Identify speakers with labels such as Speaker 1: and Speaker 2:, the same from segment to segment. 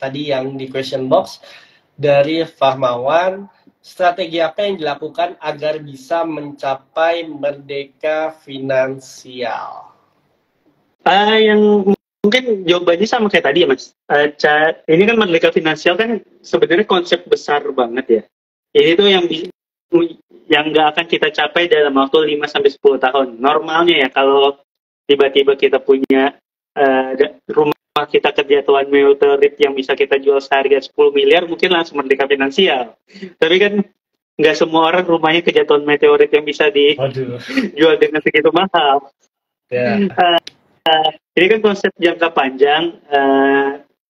Speaker 1: tadi yang di question box dari Fahmawan, strategi apa yang dilakukan agar bisa mencapai merdeka finansial?
Speaker 2: Yang mungkin jawabannya sama kayak tadi ya Mas. Ini kan merdeka finansial kan sebenarnya konsep besar banget ya. Ini tuh yang nggak akan kita capai dalam waktu 5-10 tahun. Normalnya ya kalau tiba-tiba kita punya rumah kita kejatuhan meteorit yang bisa kita jual seharga 10 miliar, mungkin langsung merdeka finansial. Tapi kan nggak semua orang rumahnya kejatuhan meteorit yang bisa dijual dengan segitu mahal.
Speaker 1: Ya.
Speaker 2: Ini kan konsep jangka panjang.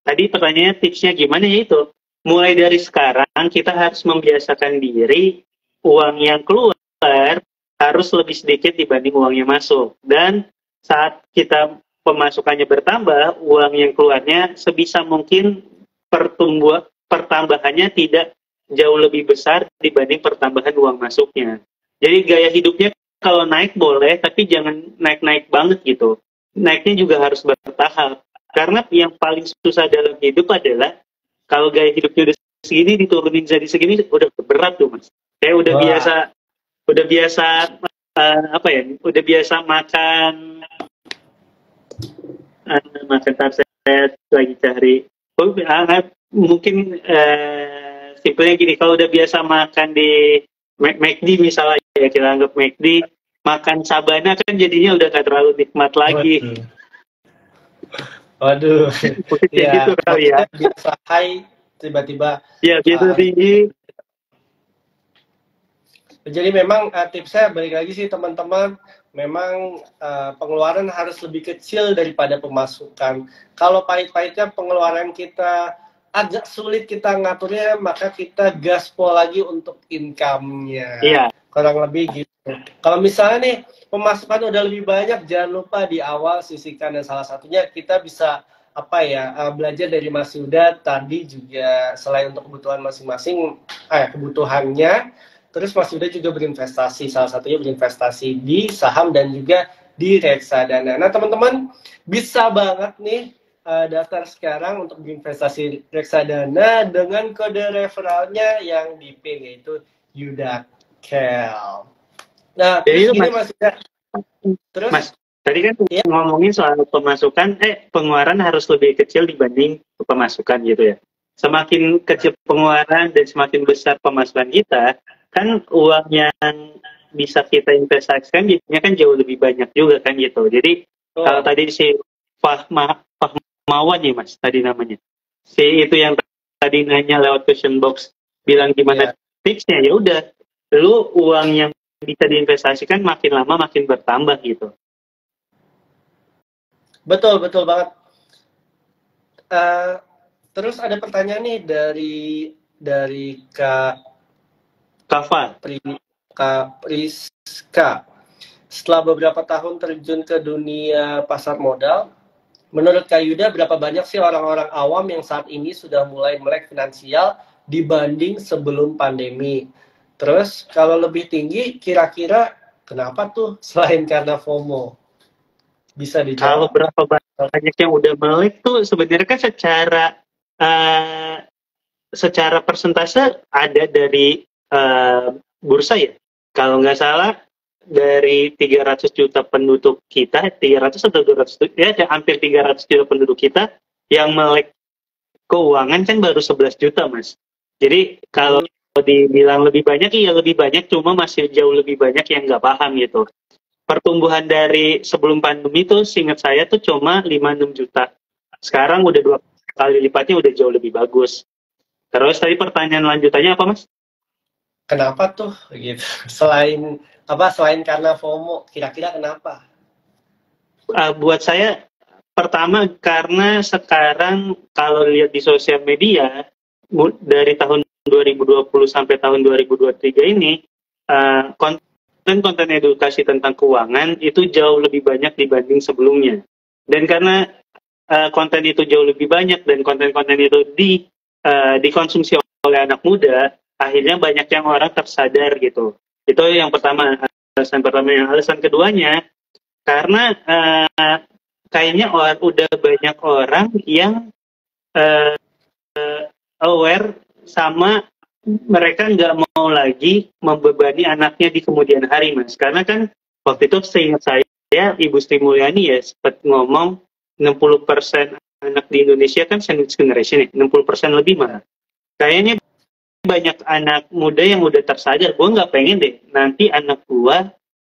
Speaker 2: Tadi pertanyaannya tipsnya gimana ya itu. Mulai dari sekarang kita harus membiasakan diri uang yang keluar harus lebih sedikit dibanding uang yang masuk. Dan saat kita pemasukannya bertambah, uang yang keluarnya sebisa mungkin pertambahannya tidak jauh lebih besar dibanding pertambahan uang masuknya. Jadi gaya hidupnya kalau naik boleh, tapi jangan naik-naik banget gitu. Naiknya juga harus bertahap. Karena yang paling susah dalam hidup adalah kalau gaya hidupnya udah segini diturunin jadi segini udah berat tuh Mas. Kayak udah biasa udah biasa makan tarset lagi cari. Mungkin simpelnya gini, kalau udah biasa makan di McD misalnya ya, kita anggap McD, makan sabana kan jadinya udah gak terlalu nikmat lagi.
Speaker 1: Waduh.
Speaker 2: Ya, gitu kali ya.
Speaker 1: Biasa high, tiba-tiba.
Speaker 2: Ya, biasa tinggi.
Speaker 1: Jadi memang tipsnya balik lagi sih teman-teman, memang pengeluaran harus lebih kecil daripada pemasukan. Kalau pahit-pahitnya pengeluaran kita agak sulit kita ngaturnya, maka kita gaspol lagi untuk income-nya.
Speaker 2: Iya.
Speaker 1: Kurang lebih gitu. Kalau misalnya nih pemasukan udah lebih banyak, jangan lupa di awal sisihkan, dan salah satunya kita bisa belajar dari Mas Yuda tadi juga, selain untuk kebutuhan masing-masing, kebutuhannya, terus Mas Yuda juga berinvestasi, salah satunya berinvestasi di saham dan juga di reksadana. Nah teman-teman bisa banget nih daftar sekarang untuk berinvestasi reksadana dengan kode referralnya yang di PIN, yaitu Yudakel. Nah, terus gini Mas Yuda. Terus
Speaker 2: Mas, tadi kan ngomongin soal pengeluaran harus lebih kecil dibanding pemasukan gitu ya. Semakin kecil pengeluaran dan semakin besar pemasukan kita, kan uang yang bisa kita investasikan jadinya kan jauh lebih banyak juga kan gitu. Jadi kalau tadi si Fahmawan nih Mas tadi namanya, si itu yang tadi nanya lewat question box bilang gimana tipsnya, ya udah, lu uang yang bisa diinvestasikan makin lama makin bertambah gitu.
Speaker 1: Betul banget. Terus ada pertanyaan nih dari Kak Priska. Setelah beberapa tahun terjun ke dunia pasar modal, menurut Kak Yuda berapa banyak sih orang-orang awam yang saat ini sudah mulai melek finansial dibanding sebelum pandemi? Terus kalau lebih tinggi, kira-kira kenapa tuh selain karena FOMO? Bisa dijawab.
Speaker 2: Kalau berapa banyak yang udah melek tuh sebenarnya kan secara persentase ada dari bursa ya. Kalau nggak salah dari 300 juta penduduk kita, 300 atau 200 ya, hampir 300 juta penduduk kita yang melek keuangan kan baru 11 juta Mas. Jadi kalau dibilang lebih banyak, iya lebih banyak, cuma masih jauh lebih banyak yang nggak paham gitu. Pertumbuhan dari sebelum pandemi itu seingat saya tuh cuma 5-6 juta. Sekarang udah 2 kali lipatnya, udah jauh lebih bagus. Terus tadi pertanyaan lanjutannya apa Mas?
Speaker 1: Kenapa tuh gitu? Selain karena FOMO, kira-kira kenapa?
Speaker 2: Buat saya pertama karena sekarang kalau lihat di sosial media dari tahun 2020 sampai tahun 2023 ini konten edukasi tentang keuangan itu jauh lebih banyak dibanding sebelumnya. Dan karena konten itu jauh lebih banyak dan konten-konten itu dikonsumsi oleh anak muda, akhirnya banyak yang orang tersadar gitu. Itu yang pertama, alasan pertama. Alasan keduanya, karena kayaknya udah banyak orang yang aware sama mereka nggak mau lagi membebani anaknya di kemudian hari, Mas. Karena kan waktu itu seingat saya, Ibu Sri Mulyani ya sempat ngomong 60% anak di Indonesia kan sandwich generation ya, 60% lebih malah. Kayaknya banyak anak muda yang udah tersadar, gue nggak pengen deh nanti anak gue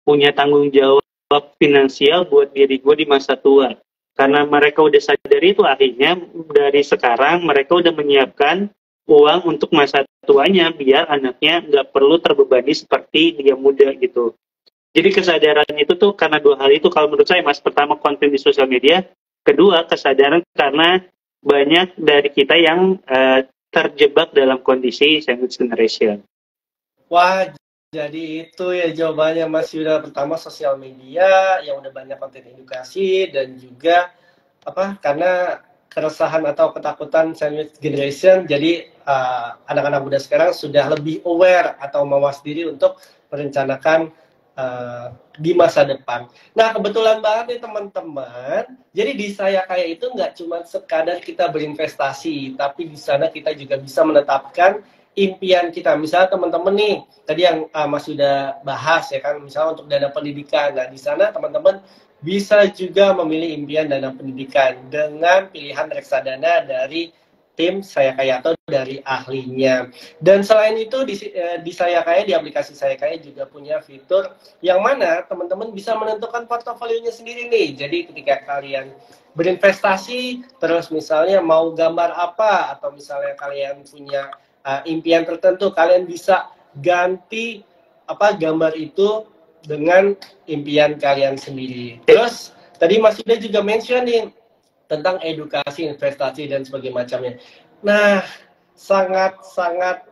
Speaker 2: punya tanggung jawab finansial buat diri gue di masa tua. Karena mereka udah sadar itu, akhirnya dari sekarang mereka udah menyiapkan uang untuk masa tuanya biar anaknya nggak perlu terbebani seperti dia muda gitu. Jadi kesadaran itu tuh karena dua hal itu kalau menurut saya, Mas. Pertama, konten di sosial media. Kedua, kesadaran karena banyak dari kita yang terjebak dalam kondisi sandwich generation.
Speaker 1: Wah, jadi itu ya jawabannya Mas Yuda. Pertama, sosial media yang udah banyak konten edukasi, dan juga karena keresahan atau ketakutan sandwich generation, jadi anak-anak muda sekarang sudah lebih aware atau mawas diri untuk merencanakan di masa depan. Nah, kebetulan banget nih teman-teman, jadi di Saya Kaya itu nggak cuma sekadar kita berinvestasi, tapi di sana kita juga bisa menetapkan impian kita. Misalnya teman-teman nih, tadi yang Mas sudah bahas ya kan, misalnya untuk dana pendidikan. Nah, di sana teman-teman bisa juga memilih impian dana pendidikan dengan pilihan reksadana dari tim Saya Kaya atau dari ahlinya. Dan selain itu di Saya Kaya, di aplikasi Saya Kaya juga punya fitur yang mana teman-teman bisa menentukan portofolionya sendiri nih. Jadi ketika kalian berinvestasi, terus misalnya mau gambar apa, atau misalnya kalian punya impian tertentu, kalian bisa ganti gambar itu dengan impian kalian sendiri. Terus tadi Mas Yuda juga mention nih tentang edukasi, investasi, dan sebagainya macamnya. Nah, sangat-sangat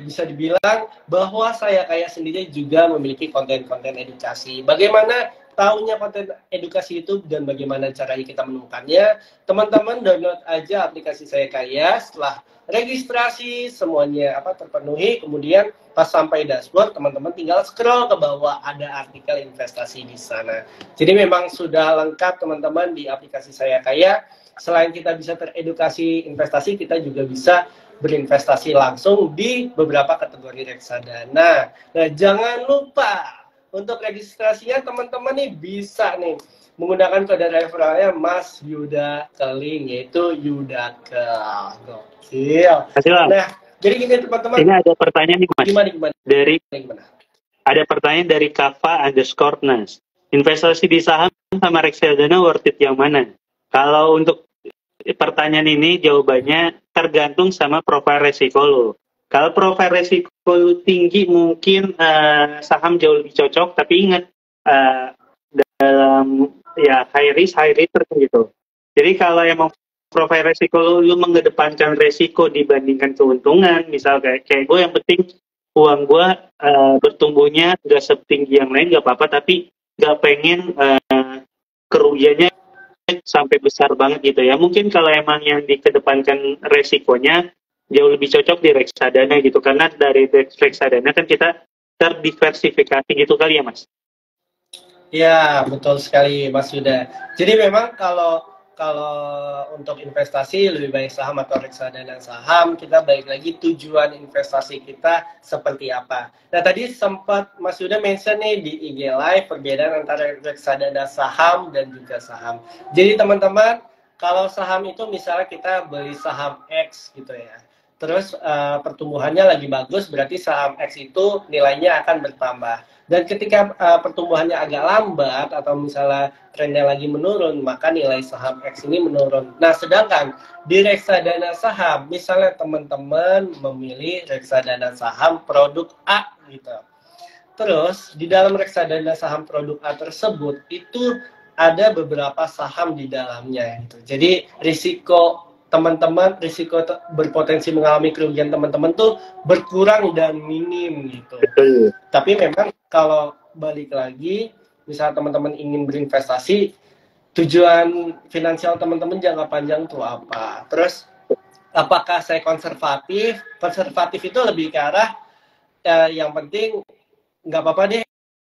Speaker 1: bisa dibilang bahwa Saya Kaya sendiri juga memiliki konten-konten edukasi. Bagaimana tahunya konten edukasi itu dan bagaimana caranya kita menemukannya? Teman-teman download aja aplikasi Saya Kaya. Setelah registrasi semuanya terpenuhi, kemudian pas sampai dashboard, teman-teman tinggal scroll ke bawah, ada artikel investasi di sana. Jadi memang sudah lengkap teman-teman di aplikasi Saya Kaya. Selain kita bisa teredukasi investasi, kita juga bisa berinvestasi langsung di beberapa kategori reksadana. Nah, jangan lupa untuk registrasinya teman-teman nih bisa nih menggunakan kode referralnya Mas Yuda Keling, yaitu Yudakel. Gokil. Nah, jadi gini teman-teman.
Speaker 2: Ini ada pertanyaan nih, Mas.
Speaker 1: Gimana?
Speaker 2: Gimana? Ada pertanyaan dari Kava_Nas. Investasi di saham sama reksadana worth it yang mana? Kalau untuk pertanyaan ini jawabannya tergantung sama profil resiko lo. Kalau profil resiko lo tinggi, mungkin saham jauh lebih cocok, tapi ingat dalam high risk high return gitu. Jadi kalau emang profil resiko lu mengedepankan resiko dibandingkan keuntungan, misal kayak gue, yang penting uang gue bertumbuhnya gak setinggi yang lain, gak apa-apa, tapi gak pengen kerugiannya sampai besar banget gitu ya. Mungkin kalau emang yang dikedepankan resikonya jauh lebih cocok di reksadana gitu, karena dari reksadana kan kita terdiversifikasi gitu kali ya, Mas.
Speaker 1: Ya, betul sekali Mas Yuda. Jadi memang kalau untuk investasi lebih baik saham atau reksadana saham, kita balik lagi tujuan investasi kita seperti apa. Nah, tadi sempat Mas Yuda mention nih di IG Live perbedaan antara reksadana saham dan juga saham. Jadi teman-teman, kalau saham itu misalnya kita beli saham X gitu ya. Terus pertumbuhannya lagi bagus, berarti saham X itu nilainya akan bertambah. Dan ketika pertumbuhannya agak lambat atau misalnya trennya lagi menurun, maka nilai saham X ini menurun. Nah, sedangkan di reksadana saham, misalnya teman-teman memilih reksadana saham produk A gitu. Terus di dalam reksadana saham produk A tersebut itu ada beberapa saham di dalamnya gitu. Jadi risiko teman-teman, risiko berpotensi mengalami kerugian teman-teman tuh berkurang dan minim gitu. Tapi memang kalau balik lagi, misalnya teman-teman ingin berinvestasi, tujuan finansial teman-teman jangka panjang tuh apa? Terus apakah saya konservatif? Konservatif itu lebih ke arah yang penting nggak apa-apa deh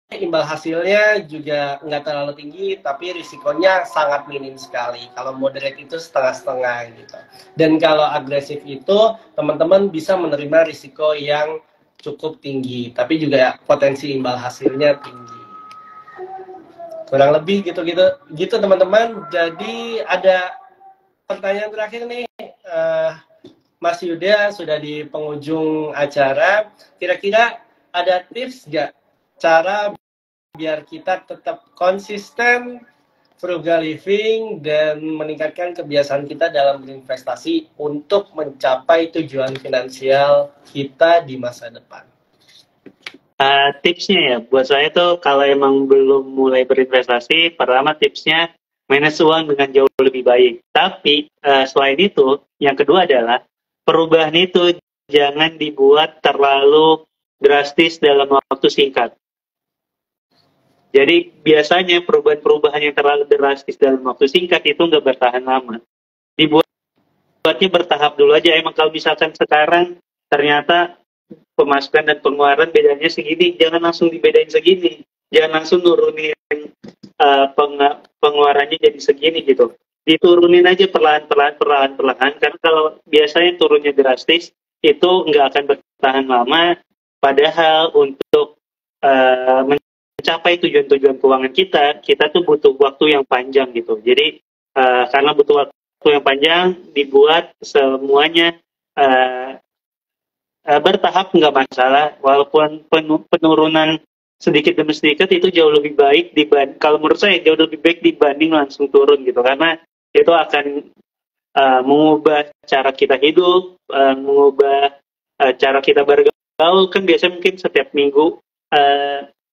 Speaker 1: imbal hasilnya juga nggak terlalu tinggi, tapi risikonya sangat minim sekali. Kalau moderate itu setengah-setengah gitu. Dan kalau agresif itu teman-teman bisa menerima risiko yang cukup tinggi, tapi juga potensi imbal hasilnya tinggi. Kurang lebih gitu teman-teman. Jadi ada pertanyaan terakhir nih, Mas Yuda sudah di penghujung acara. Kira-kira ada tips nggak cara biar kita tetap konsisten frugal living dan meningkatkan kebiasaan kita dalam berinvestasi untuk mencapai tujuan finansial kita di masa depan?
Speaker 2: Tipsnya ya, buat saya tuh kalau emang belum mulai berinvestasi, pertama tipsnya manage uang dengan jauh lebih baik. Tapi selain itu, yang kedua adalah perubahan itu jangan dibuat terlalu drastis dalam waktu singkat. Jadi biasanya perubahan-perubahan yang terlalu drastis dalam waktu singkat itu nggak bertahan lama. Dibuatnya bertahap dulu aja. Emang kalau misalkan sekarang ternyata pemasukan dan pengeluaran bedanya segini, jangan langsung dibedain segini. Jangan langsung nurunin pengeluarannya jadi segini gitu. Diturunin aja perlahan-perlahan. Karena kalau biasanya turunnya drastis, itu nggak akan bertahan lama. Padahal untuk mencapai tujuan-tujuan keuangan kita tuh butuh waktu yang panjang gitu. Jadi karena butuh waktu yang panjang, dibuat semuanya bertahap nggak masalah, walaupun penurunan sedikit demi sedikit itu jauh lebih baik kalau menurut saya jauh lebih baik dibanding langsung turun gitu, karena itu akan mengubah cara kita hidup, mengubah cara kita bergaul. Kan biasanya mungkin setiap minggu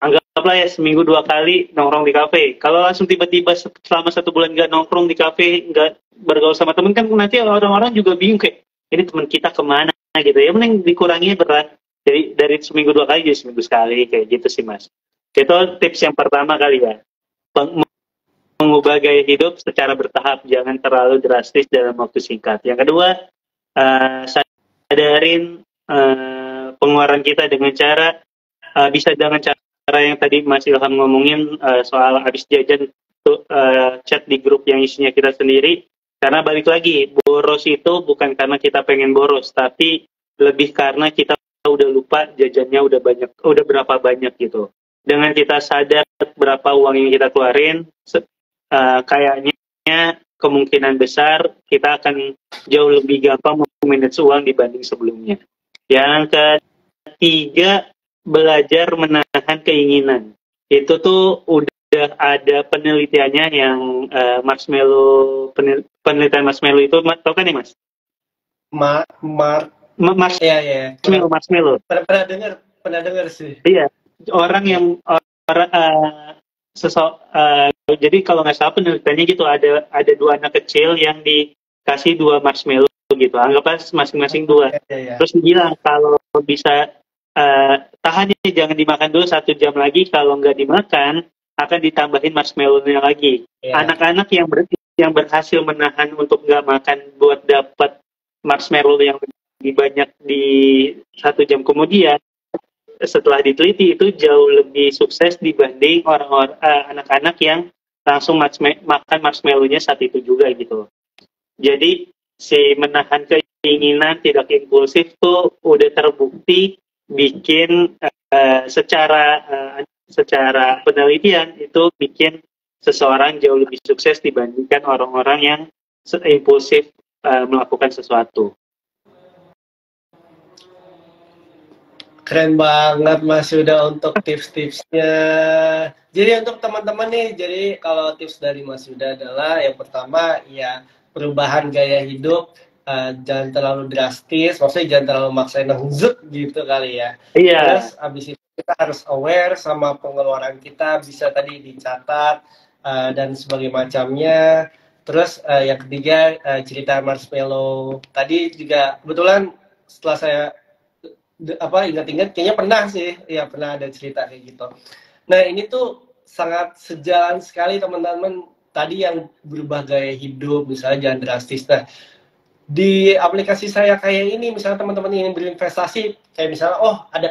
Speaker 2: anggaplah ya seminggu 2 kali nongkrong di kafe. Kalau langsung tiba-tiba selama 1 bulan nggak nongkrong di kafe, nggak bergaul sama temen, kan nanti orang-orang juga bingung kayak ini teman kita kemana gitu ya. Mending dikurangi berat dari seminggu 2 kali jadi seminggu sekali, kayak gitu sih Mas. Itu tips yang pertama kali ya, mengubah gaya hidup secara bertahap, jangan terlalu drastis dalam waktu singkat. Yang kedua, sadarin pengeluaran kita dengan cara bisa dengan cara yang tadi Mas Ilham ngomongin, soal habis jajan chat di grup yang isinya kita sendiri. Karena balik lagi, boros itu bukan karena kita pengen boros, tapi lebih karena kita udah lupa jajannya udah berapa banyak gitu. Dengan kita sadar berapa uang yang kita keluarin, kayaknya kemungkinan besar kita akan jauh lebih gampang memanage uang dibanding sebelumnya. Yang ketiga, belajar menahan keinginan. Itu tuh udah ada penelitiannya yang penelitian Marshmallow itu, tau kan nih Mas? Marshmallow.
Speaker 1: Pernah dengar sih.
Speaker 2: Iya, jadi kalau nggak salah penelitiannya gitu, ada 2 anak kecil yang dikasih 2 marshmallow gitu, anggaplah masing-masing 2. Terus bilang kalau bisa tahan ya, jangan dimakan dulu 1 jam lagi, kalau nggak dimakan akan ditambahin marshmallow-nya lagi. Anak-anak yang berhasil menahan untuk nggak makan buat dapat marshmallow yang lebih banyak di 1 jam kemudian, setelah diteliti itu jauh lebih sukses dibanding orang-orang anak-anak yang langsung makan marshmallow-nya saat itu juga gitu. Jadi si menahan keinginan tidak impulsif tuh udah terbukti bikin secara penelitian itu bikin seseorang jauh lebih sukses dibandingkan orang-orang yang impulsif melakukan sesuatu.
Speaker 1: Keren banget Mas Yuda untuk tips-tipsnya. Jadi untuk teman-teman nih, jadi kalau tips dari Mas Yuda adalah yang pertama ya perubahan gaya hidup, jangan terlalu drastis, maksudnya jangan terlalu maksain zut gitu kali ya.
Speaker 2: Iya.
Speaker 1: Terus abis itu kita harus aware sama pengeluaran kita, bisa tadi dicatat dan sebagainya macamnya. Terus yang ketiga cerita marshmallow tadi juga kebetulan setelah saya ingat-ingat kayaknya pernah sih, ya pernah ada cerita kayak gitu. Nah ini tuh sangat sejalan sekali teman-teman, tadi yang berubah gaya hidup misalnya jangan drastis. Nah di aplikasi saya kayak ini, misalnya teman-teman ingin berinvestasi, kayak misalnya, oh ada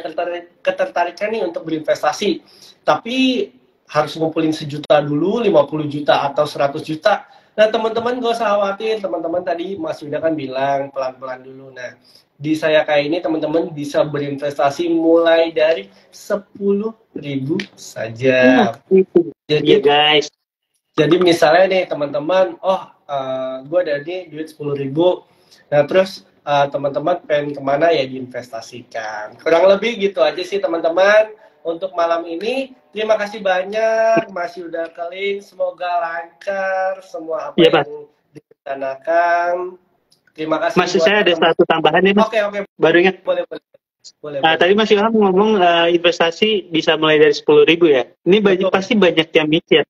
Speaker 1: ketertarikan nih untuk berinvestasi, tapi harus ngumpulin 1 juta dulu, 50 juta atau 100 juta. Nah teman-teman gak usah khawatir, teman-teman tadi Mas Yuda kan bilang pelan-pelan dulu. Nah di saya kayak ini teman-teman bisa berinvestasi mulai dari 10.000 saja. Jadi
Speaker 2: Iya guys.
Speaker 1: jadi misalnya nih teman-teman, oh gue ada nih duit 10.000. Nah terus teman-teman pengen kemana ya diinvestasikan. Kurang lebih gitu aja sih teman-teman untuk malam ini. Terima kasih banyak Mas Yuda Keling. Semoga lancar semua apa
Speaker 2: Iya Pak.
Speaker 1: yang direncanakan. Terima kasih
Speaker 2: Masih
Speaker 1: buat
Speaker 2: saya ada
Speaker 1: teman.
Speaker 2: satu tambahan nih Mas.
Speaker 1: Oke oke,
Speaker 2: Baru ingat.
Speaker 1: boleh boleh boleh boleh.
Speaker 2: Tadi Mas Ilham ngomong investasi bisa mulai dari 10.000 ya. Ini
Speaker 1: Betul.
Speaker 2: pasti banyak yang mikir.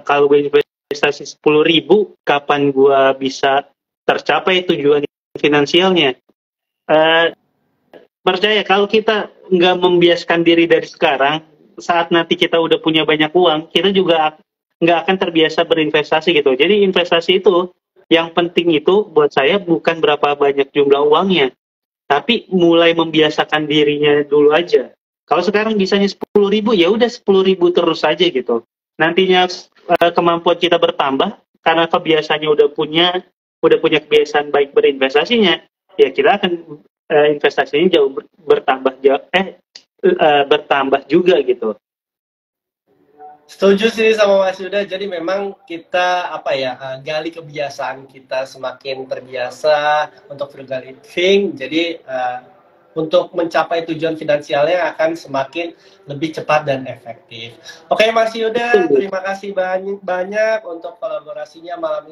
Speaker 2: Kalau gue investasi 10.000, kapan gue bisa tercapai tujuan finansialnya? Percaya kalau kita nggak membiaskan diri dari sekarang, saat nanti kita udah punya banyak uang, kita juga nggak akan terbiasa berinvestasi gitu. Jadi investasi itu, yang penting itu buat saya bukan berapa banyak jumlah uangnya, tapi mulai membiasakan dirinya dulu aja. Kalau sekarang bisanya 10.000, ya udah 10.000 terus aja gitu. Nantinya kemampuan kita bertambah karena kebiasaannya udah punya kebiasaan baik berinvestasinya, ya kita akan investasinya jauh bertambah juga gitu.
Speaker 1: Setuju sih sama Mas Yuda. Jadi memang kita apa ya gali kebiasaan kita semakin terbiasa untuk frugal living. Jadi untuk mencapai tujuan finansialnya akan semakin lebih cepat dan efektif. Oke Mas Yuda, terima kasih banyak untuk kolaborasinya malam ini.